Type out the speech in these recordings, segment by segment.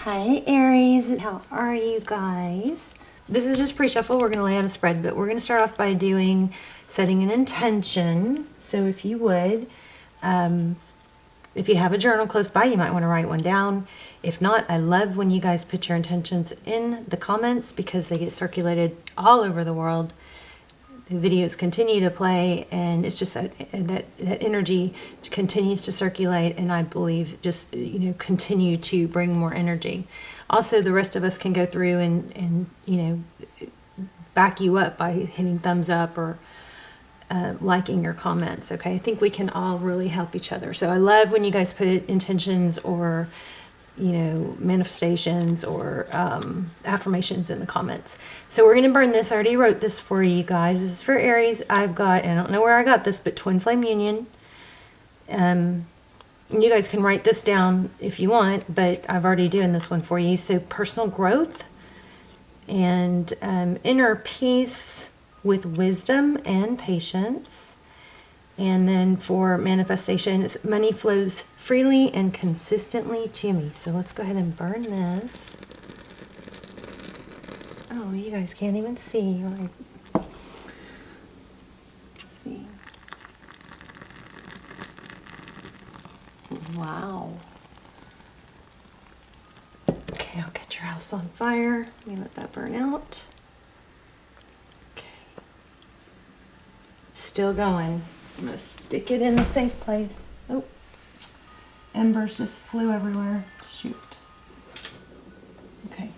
Hi Aries, how are you guys? This is just pre-shuffle. We're going to lay out a spread, but we're going to start off by setting an intention. So if you would, if you have a journal close by, you might want to write one down. If not, I love when you guys put your intentions in the comments because they get circulated all over the world. The videos continue to play, and it's just that energy continues to circulate, and I believe just continue to bring more energy. Also, the rest of us can go through and back you up by hitting thumbs up or liking your comments. Okay, I think we can all really help each other. So I love when you guys put intentions or manifestations or affirmations in the comments. So we're going to burn this. I already wrote this for you guys. This is for Aries. I've got, I don't know where I got this, but twin flame union. You guys can write this down if you want, but I've already doing this one for you. So personal growth and inner peace with wisdom and patience. And then for manifestation, money flows freely and consistently to me. So let's go ahead and burn this. Oh, you guys can't even see. Let's see. Wow. Okay, I'll get your house on fire. Let me let that burn out. Okay. It's still going. I'm going to stick it in a safe place. Oh, embers just flew everywhere. Shoot. Okay,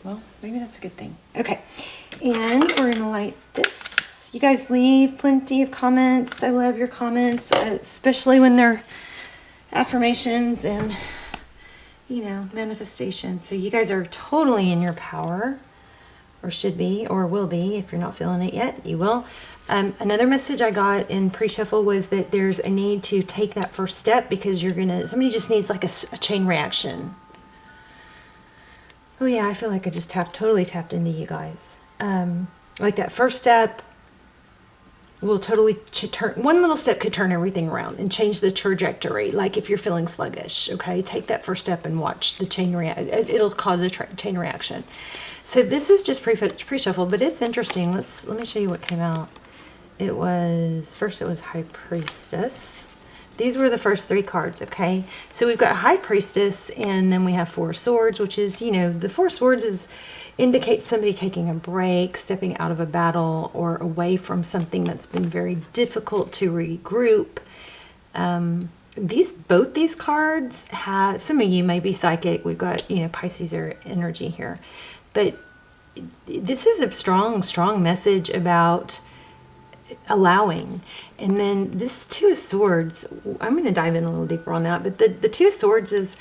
well, maybe that's a good thing. Okay, and we're going to light this. You guys leave plenty of comments. I love your comments, especially when they're affirmations and, manifestations. So you guys are totally in your power, or should be, or will be. If you're not feeling it yet, you will. Another message I got in pre-shuffle was that there's a need to take that first step because somebody just needs like a chain reaction. Oh yeah, I feel like I just totally tapped into you guys. Like that first step will totally turn, one little step could turn everything around and change the trajectory. Like if you're feeling sluggish, okay, take that first step and watch the chain reaction. It'll cause a chain reaction. So this is just pre-shuffle, but it's interesting. Let me show you what came out. First it was High Priestess. These were the first three cards, okay? So we've got High Priestess, and then we have Four Swords, which is, the Four Swords indicates somebody taking a break, stepping out of a battle, or away from something that's been very difficult to regroup. Both these cards have, some of you may be psychic. We've got, Pisces energy here. But this is a strong, strong message about allowing. And then this Two of Swords, I'm going to dive in a little deeper on that, but the Two of Swords is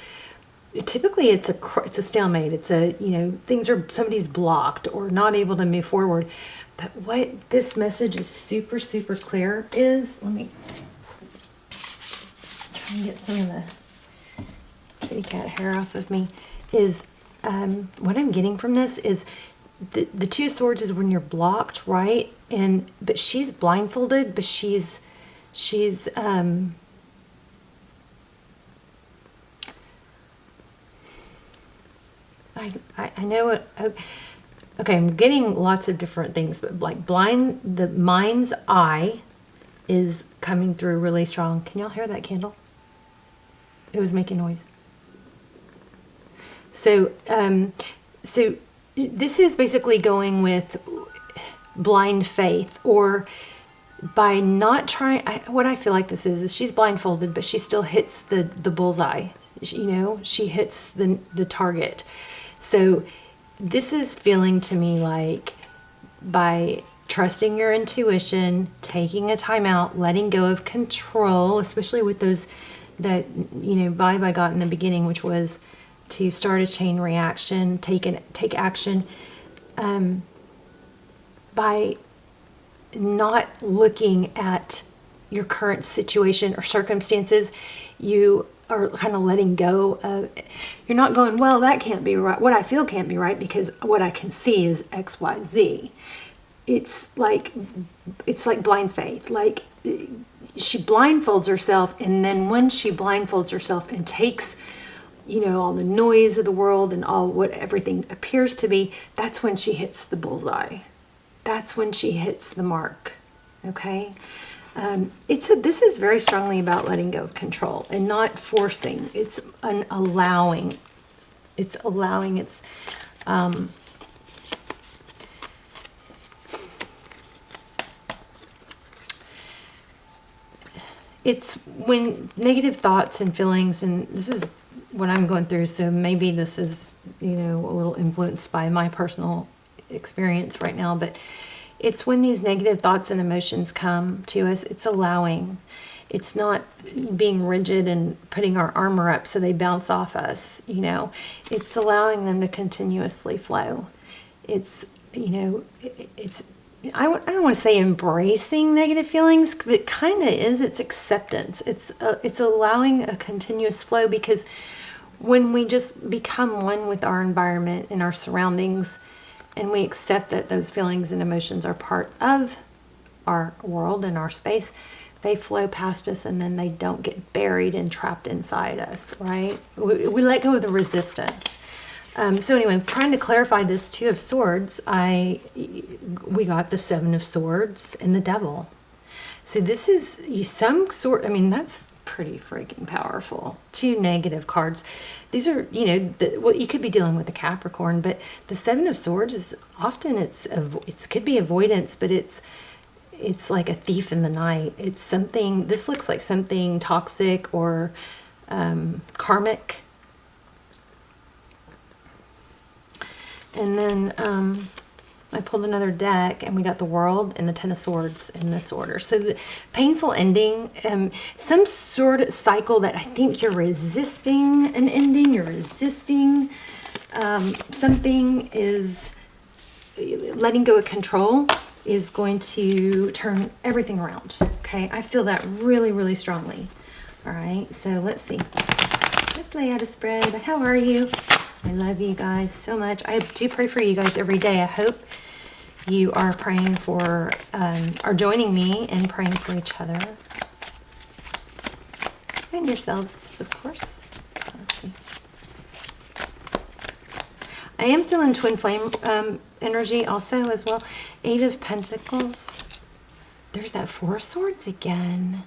typically it's a stalemate. It's somebody's blocked or not able to move forward. But what this message is super, super clear is, let me try and get some of the kitty cat hair off of me, is what I'm getting from this is the Two of Swords is when you're blocked, right? But she's blindfolded, but she's I know it. Okay, I'm getting lots of different things, but like the mind's eye is coming through really strong. Can y'all hear that candle? It was making noise. So this is basically going with blind faith, or by not trying. What I feel like this is she's blindfolded, but she still hits the bullseye. She hits the target. So this is feeling to me like by trusting your intuition, taking a time out, letting go of control, especially with those that vibe I got in the beginning, which was to start a chain reaction, take action, by not looking at your current situation or circumstances, you are kind of letting go of, you're not going, well, that can't be right. What I feel can't be right because what I can see is X, Y, Z. It's like blind faith. Like she blindfolds herself, and then when she blindfolds herself and takes you know, all the noise of the world and all what everything appears to be, that's when she hits the bullseye. That's when she hits the mark. Okay? This is very strongly about letting go of control and not forcing. It's an allowing. It's allowing. It's when negative thoughts and feelings, and this is what I'm going through, so maybe this is, you know, a little influenced by my personal experience right now, but it's when these negative thoughts and emotions come to us, it's allowing. It's not being rigid and putting our armor up so they bounce off us, you know. It's allowing them to continuously flow. It's, you know, I don't want to say embracing negative feelings, but it kind of is. It's acceptance. It's allowing a continuous flow, because when we just become one with our environment and our surroundings, and we accept that those feelings and emotions are part of our world and our space, they flow past us, and then they don't get buried and trapped inside us, right? We let go of the resistance. So anyway, trying to clarify this Two of Swords, we got the Seven of Swords and the Devil. So this is some sort, I mean, that's pretty freaking powerful. Two negative cards. These are, you know, well, you could be dealing with a Capricorn, but the Seven of Swords is often, it could be avoidance, but it's like a thief in the night. It's something, this looks like something toxic or karmic. And then I pulled another deck, and we got the World and the Ten of Swords in this order. So the painful ending, some sort of cycle that I think you're resisting an ending, you're resisting something, is letting go of control is going to turn everything around. Okay, I feel that really, really strongly. All right, so let's see. Let's lay out a spread. How are you? I love you guys so much. I do pray for you guys every day. I hope you are praying for, are joining me in praying for each other. And yourselves, of course. Let's see. I am feeling twin flame energy also as well. Eight of Pentacles. There's that Four of Swords again.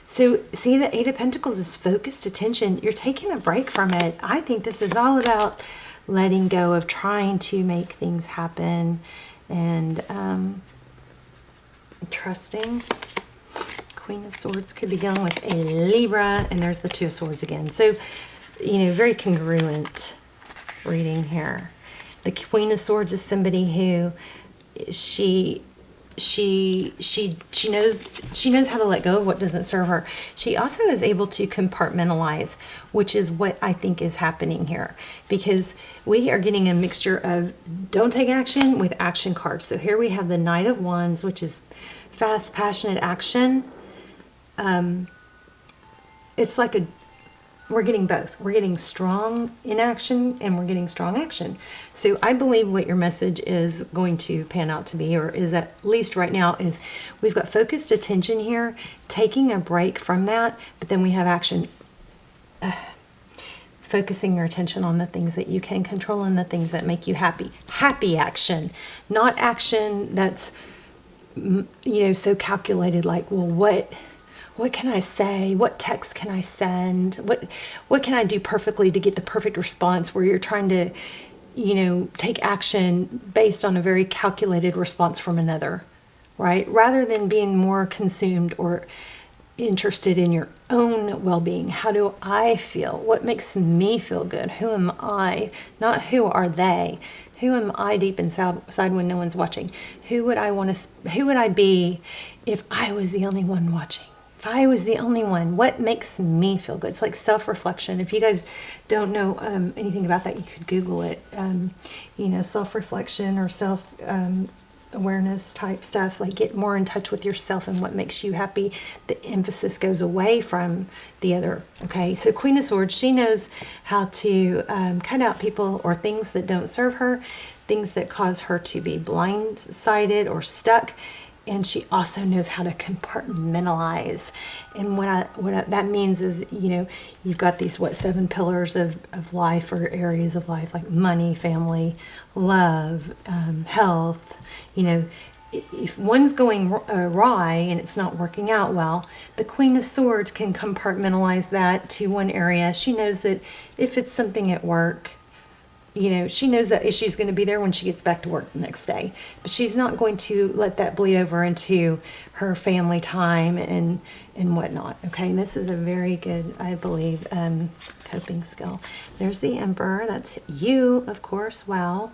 So see, the Eight of Pentacles is focused attention. You're taking a break from it. I think this is all about letting go of trying to make things happen and trusting. Queen of Swords could be dealing with a Libra, and there's the Two of Swords again. So, you know, very congruent reading here. The Queen of Swords is somebody who she knows how to let go of what doesn't serve her. She also is able to compartmentalize, which is what I think is happening here, because we are getting a mixture of don't take action with action cards. So here we have the Knight of Wands, which is fast, passionate action. It's like we're getting both. We're getting strong inaction and we're getting strong action. So I believe what your message is going to pan out to be, or is at least right now, is we've got focused attention here, taking a break from that, but then we have action. Focusing your attention on the things that you can control and the things that make you happy. Happy action, not action that's, you know, so calculated, like, well, what can I say? What text can I send? What can I do perfectly to get the perfect response, where you're trying to, you know, take action based on a very calculated response from another, right? Rather than being more consumed or interested in your own well-being. How do I feel? What makes me feel good? Who am I? Not who are they? Who am I deep inside when no one's watching? Who would I be if I was the only one watching? If I was the only one, what makes me feel good? It's like self-reflection. If you guys don't know anything about that, you could Google it. You know, self-reflection or self-awareness type stuff. Like, get more in touch with yourself and what makes you happy. The emphasis goes away from the other. Okay, so Queen of Swords, she knows how to cut out people or things that don't serve her, things that cause her to be blindsided or stuck. And she also knows how to compartmentalize. And that means is, you know, you've got these, 7 pillars of life, or areas of life, like money, family, love, health. You know, if one's going awry and it's not working out well, the Queen of Swords can compartmentalize that to one area. She knows that if it's something at work, you know, she knows that issue's going to be there when she gets back to work the next day. But she's not going to let that bleed over into her family time and whatnot. Okay, and this is a very good, I believe, coping skill. There's the Emperor. That's you, of course. Wow.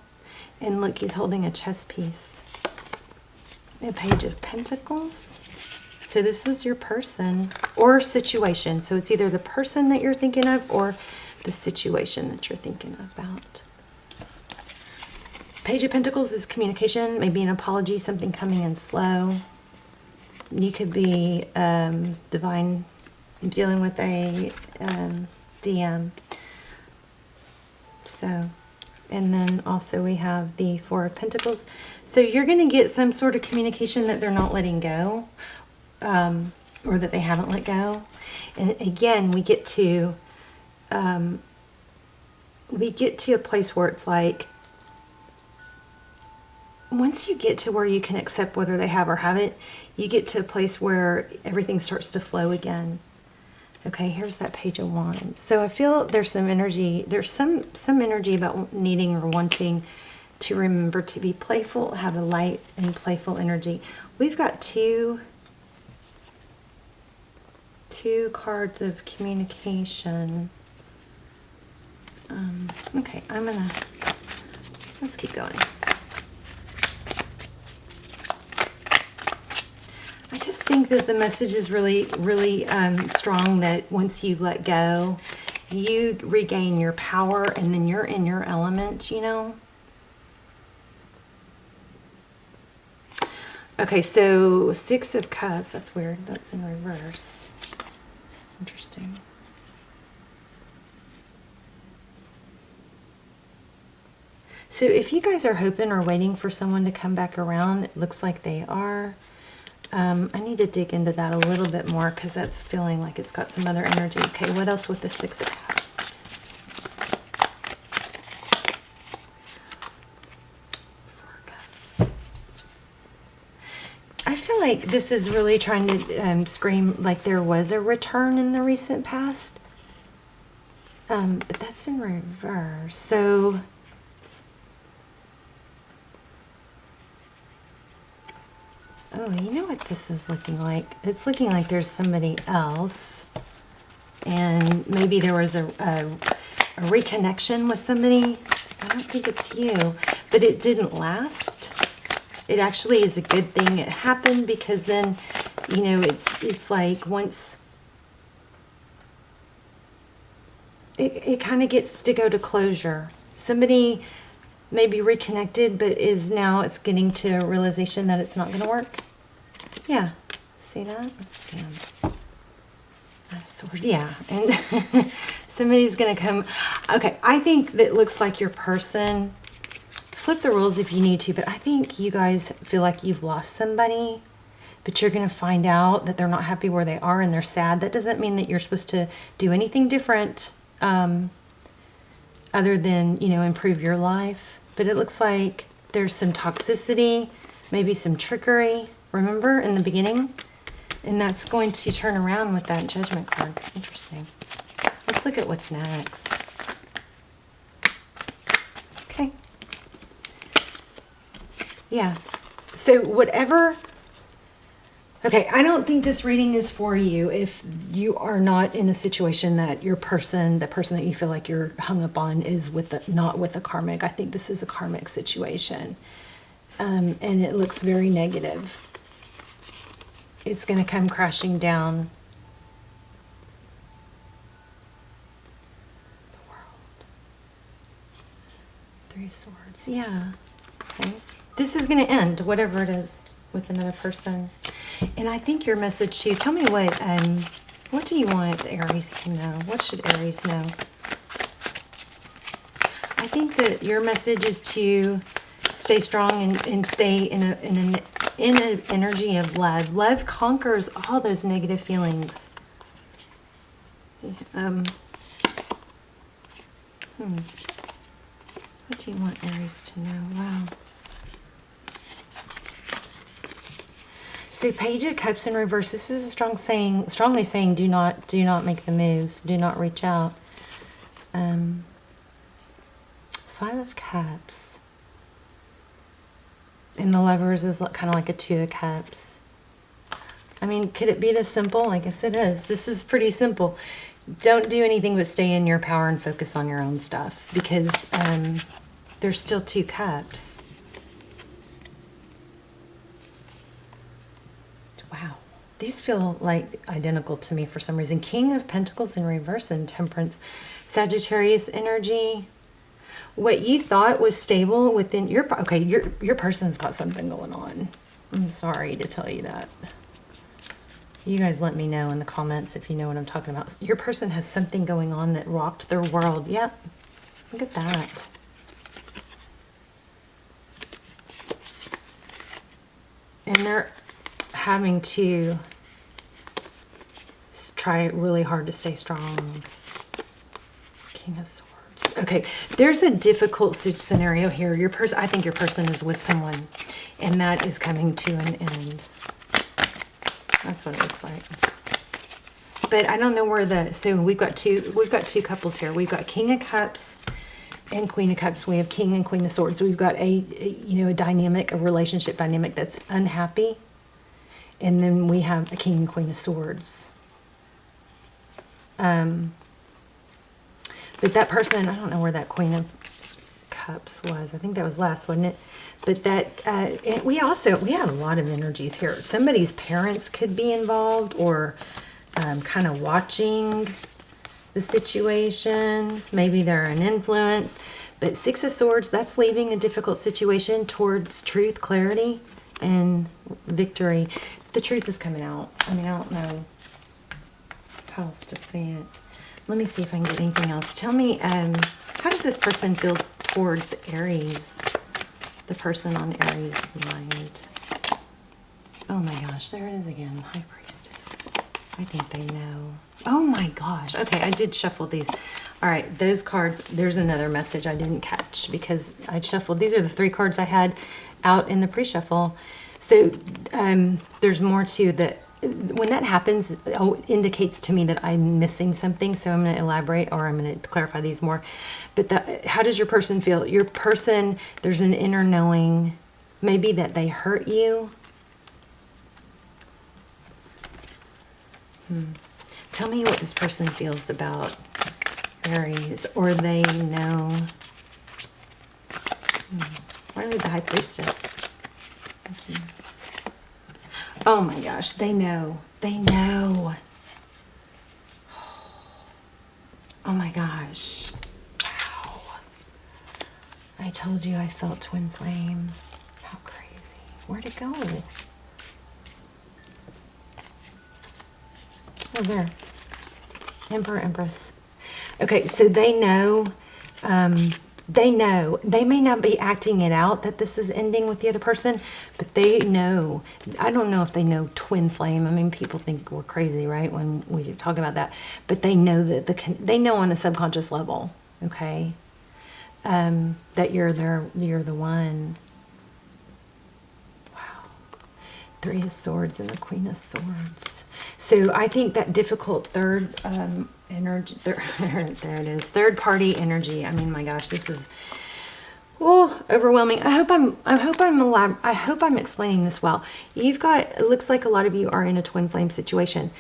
And look, he's holding a chess piece. A Page of Pentacles. So this is your person or situation. So it's either the person that you're thinking of or the situation that you're thinking about. Page of Pentacles is communication, maybe an apology, something coming in slow. You could be dealing with a DM. So, and then also we have the Four of Pentacles. So you're going to get some sort of communication that they're not letting go, or that they haven't let go. And again, we get to a place where it's like, once you get to where you can accept whether they have or haven't, you get to a place where everything starts to flow again. Okay, here's that Page of Wands. So I feel there's some energy, there's some energy about needing or wanting to remember to be playful, have a light and playful energy. We've got two cards of communication. Okay, let's keep going. I just think that the message is really, really strong, that once you let go, you regain your power and then you're in your element, you know? Okay, so 6 of Cups, that's weird. That's in reverse. Interesting. So if you guys are hoping or waiting for someone to come back around, it looks like they are. I need to dig into that a little bit more because that's feeling like it's got some other energy. Okay, what else with the 6 of Cups? 4 Cups. I feel like this is really trying to scream like there was a return in the recent past. But that's in reverse. So oh, you know what this is looking like? It's looking like there's somebody else. And maybe there was a reconnection with somebody. I don't think it's you. But it didn't last. It actually is a good thing it happened, because then, you know, it's like once it kind of gets to go to closure. Somebody maybe reconnected, but it's getting to a realization that it's not going to work. Yeah, see that? Damn. Sword. Yeah, and somebody's going to come. Okay, I think that looks like your person. Flip the rules if you need to, but I think you guys feel like you've lost somebody, but you're going to find out that they're not happy where they are and they're sad. That doesn't mean that you're supposed to do anything different other than, you know, improve your life. But it looks like there's some toxicity, maybe some trickery, remember, in the beginning? And that's going to turn around with that Judgment card. Interesting. Let's look at what's next. Okay. Yeah. So whatever... Okay, I don't think this reading is for you if you are not in a situation that the person that you feel like you're hung up on is not with a karmic. I think this is a karmic situation. And it looks very negative. It's going to come crashing down. The World. 3 Swords. Yeah. Okay. This is going to end, whatever it is, with another person. And I think your message too, tell me what do you want Aries to know? What should Aries know? I think that your message is to stay strong and stay in in an energy of love. Love conquers all those negative feelings. What do you want Aries to know? Wow. So Page of Cups in reverse. This is a strongly saying, do not make the moves. Do not reach out. 5 of Cups. And the Lovers is kind of like a 2 of Cups. I mean, could it be this simple? I guess it is. This is pretty simple. Don't do anything but stay in your power and focus on your own stuff, because there's still 2 cups. Wow. These feel like identical to me for some reason. King of Pentacles in reverse and Temperance. Sagittarius energy. What you thought was stable within your... Okay, your person's got something going on. I'm sorry to tell you that. You guys let me know in the comments if you know what I'm talking about. Your person has something going on that rocked their world. Yep. Look at that. And they're having to try really hard to stay strong. King of Swords. Okay, there's a difficult scenario here. Your person, I think your person is with someone, and that is coming to an end. That's what it looks like. But I don't know where so we've got two couples here. We've got King of Cups and Queen of Cups. We have King and Queen of Swords. We've got a relationship dynamic that's unhappy. And then we have a King and Queen of Swords. But that person, I don't know where that Queen of Cups was. I think that was last, wasn't it? But that we have a lot of energies here. Somebody's parents could be involved, or kind of watching the situation. Maybe they're an influence. But 6 of Swords, that's leaving a difficult situation towards truth, clarity, and victory. The truth is coming out. I mean, I don't know how else to say it. Let me see if I can get anything else. Tell me, how does this person feel towards Aries? The person on Aries' mind. Oh my gosh, there it is again. High Priestess. I think they know. Oh my gosh. Okay, I did shuffle these. All right, those cards, there's another message I didn't catch because I shuffled. These are the 3 cards I had out in the pre-shuffle. So there's more to that. When that happens, it indicates to me that I'm missing something. So I'm going to elaborate, or I'm going to clarify these more. But how does your person feel? Your person, there's an inner knowing, maybe that they hurt you. Tell me what this person feels about Aries, or they know. Why are we the High Priestess? Okay. Oh my gosh, they know. They know. Oh my gosh. Wow. I told you I felt twin flame. How crazy. Where'd it go? Oh, there. Emperor, Empress. Okay, so they know. They know. They may not be acting it out that this is ending with the other person, but they know. I don't know if they know twin flame. I mean, people think we're crazy, right, when we talk about that. But they know that they know on a subconscious level, okay, that you're the one. Wow. 3 of Swords and the Queen of Swords. So I think that difficult third energy, there it is, third party energy. I mean, my gosh, this is overwhelming. I hope I'm explaining this well. It looks like a lot of you are in a twin flame situation.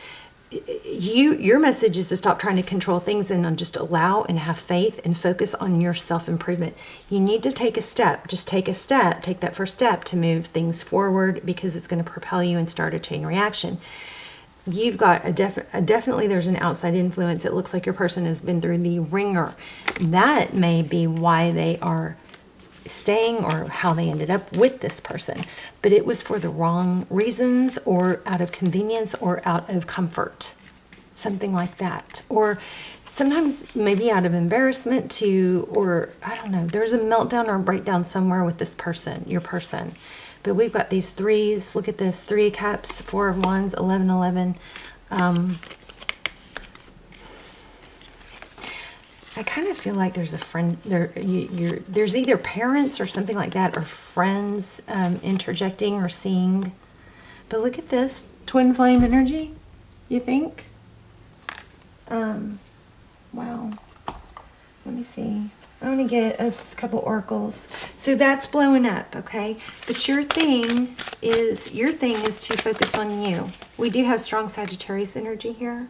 Your message is to stop trying to control things and just allow and have faith and focus on your self-improvement. You need to take a step. Just take a step. Take that first step to move things forward, because it's going to propel you and start a chain reaction. You've got definitely there's an outside influence. It looks like your person has been through the ringer. That may be why they are staying, or how they ended up with this person. But it was for the wrong reasons, or out of convenience, or out of comfort. Something like that. Or sometimes maybe out of embarrassment too, or I don't know. There's a meltdown or a breakdown somewhere with this person, your person. But we've got these threes. Look at this. 3 of Cups, 4 of Wands, 11, 11. I kind of feel like there's a friend there. There's either parents or something like that, or friends interjecting or seeing. But look at this twin flame energy. You think? Wow. Let me see. I'm gonna get a couple oracles. So that's blowing up, okay? But your thing is to focus on you. We do have strong Sagittarius energy here.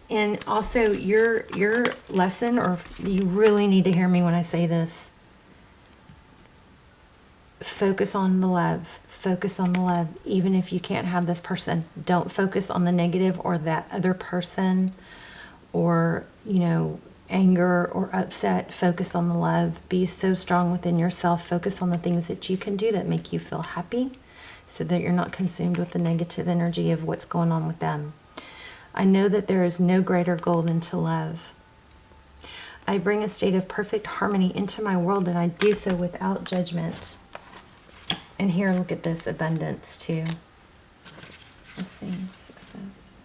And also your lesson, or you really need to hear me when I say this. Focus on the love. Focus on the love. Even if you can't have this person, don't focus on the negative or that other person, or, you know, anger or upset. Focus on the love. Be so strong within yourself. Focus on the things that you can do that make you feel happy, so that you're not consumed with the negative energy of what's going on with them. I know that there is no greater goal than to love. I bring a state of perfect harmony into my world, and I do so without judgment. And here, look at this abundance too. Let's see, success.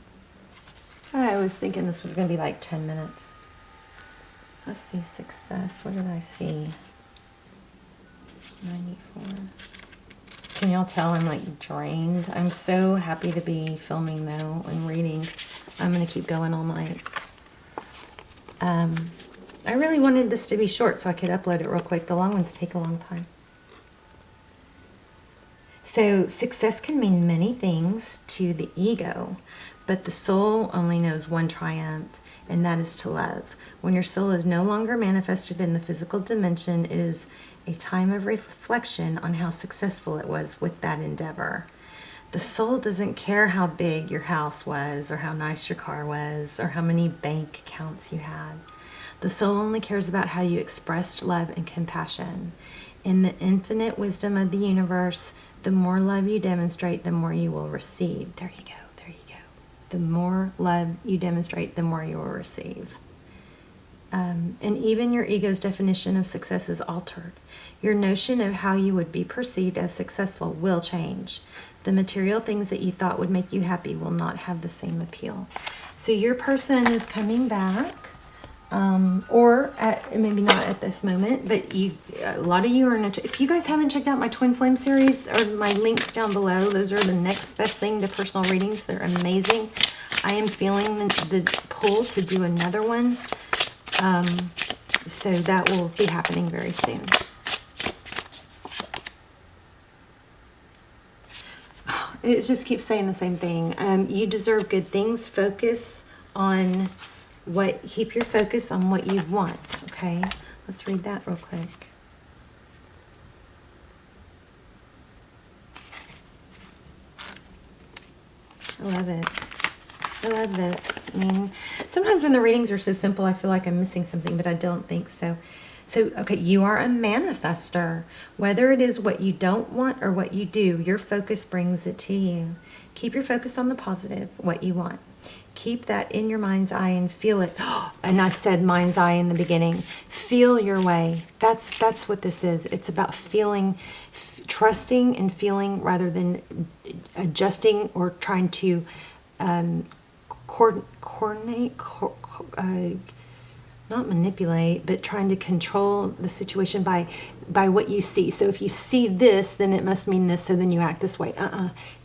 I was thinking this was going to be like 10 minutes. Let's see, success. What did I see? 94. Can y'all tell I'm like drained? I'm so happy to be filming though and reading. I'm going to keep going all night. I really wanted this to be short so I could upload it real quick. The long ones take a long time. So success can mean many things to the ego, but the soul only knows one triumph, and that is to love. When your soul is no longer manifested in the physical dimension, it is a time of reflection on how successful it was with that endeavor. The soul doesn't care how big your house was, or how nice your car was, or how many bank accounts you had. The soul only cares about how you expressed love and compassion. In the infinite wisdom of the universe, the more love you demonstrate, the more you will receive. There you go, there you go. The more love you demonstrate, the more you will receive. And even your ego's definition of success is altered. Your notion of how you would be perceived as successful will change. The material things that you thought would make you happy will not have the same appeal. So your person is coming back, or maybe not at this moment, but a lot of you are in if you guys haven't checked out my Twin Flame series, or my links down below, those are the next best thing to personal readings. They're amazing. I am feeling the pull to do another one. So that will be happening very soon. It just keeps saying the same thing. You deserve good things. Focus on keep your focus on what you want, okay? Let's read that real quick. I love it. I love this. I mean, sometimes when the readings are so simple, I feel like I'm missing something, but I don't think so. So, okay, you are a manifester. Whether it is what you don't want or what you do, your focus brings it to you. Keep your focus on the positive, what you want. Keep that in your mind's eye and feel it. And I said mind's eye in the beginning. Feel your way. That's what this is. It's about feeling, trusting and feeling, rather than adjusting or trying to coordinate, not manipulate, but trying to control the situation by what you see. So if you see this, then it must mean this, so then you act this way.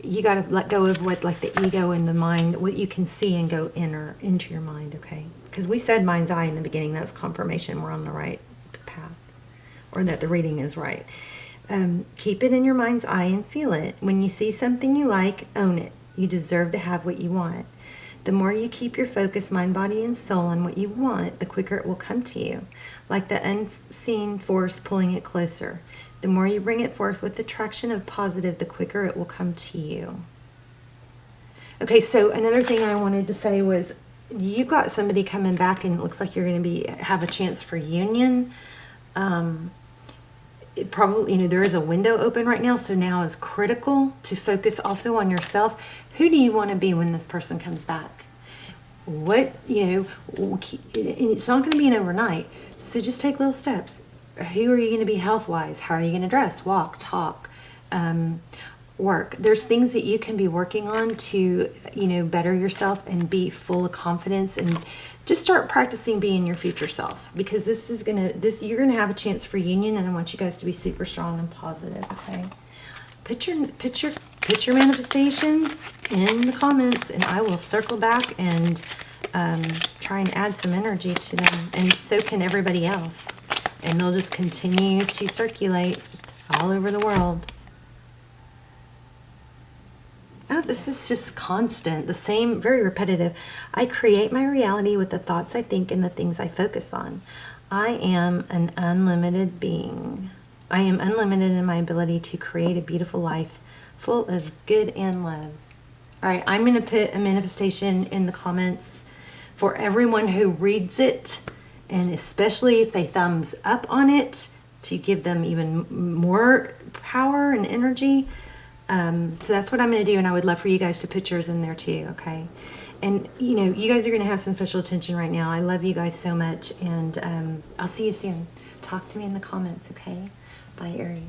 You got to let go of what, like the ego and the mind, what you can see, and go into your mind, okay? Because we said mind's eye in the beginning. That's confirmation we're on the right path, or that the reading is right. Keep it in your mind's eye and feel it. When you see something you like, own it. You deserve to have what you want. The more you keep your focus, mind, body, and soul on what you want, the quicker it will come to you, like the unseen force pulling it closer. The more you bring it forth with the traction of positive, the quicker it will come to you. Okay, so another thing I wanted to say was, you've got somebody coming back, and it looks like you're going to have a chance for union. It probably, there is a window open right now, so now is critical to focus also on yourself. Who do you want to be when this person comes back? What, it's not going to be an overnight, so just take little steps. who are you going to be health-wise? How are you going to dress, walk, talk, work? There's things that you can be working on to, you know, better yourself and be full of confidence, and just start practicing being your future self, because you're gonna have a chance for union, and I want you guys to be super strong and positive. Okay, put your manifestations in the comments, and I will circle back and try and add some energy to them, and so can everybody else, and they'll just continue to circulate all over the world. Oh, this is just constant, the same, very repetitive. I create my reality with the thoughts I think and the things I focus on. I am an unlimited being. I am unlimited in my ability to create a beautiful life full of good and love. All right, I'm going to put a manifestation in the comments for everyone who reads it, and especially if they thumbs up on it, to give them even more power and energy. So that's what I'm going to do, and I would love for you guys to put yours in there too, okay? And, you know, you guys are going to have some special attention right now. I love you guys so much, and I'll see you soon. Talk to me in the comments, okay? Bye, Aries.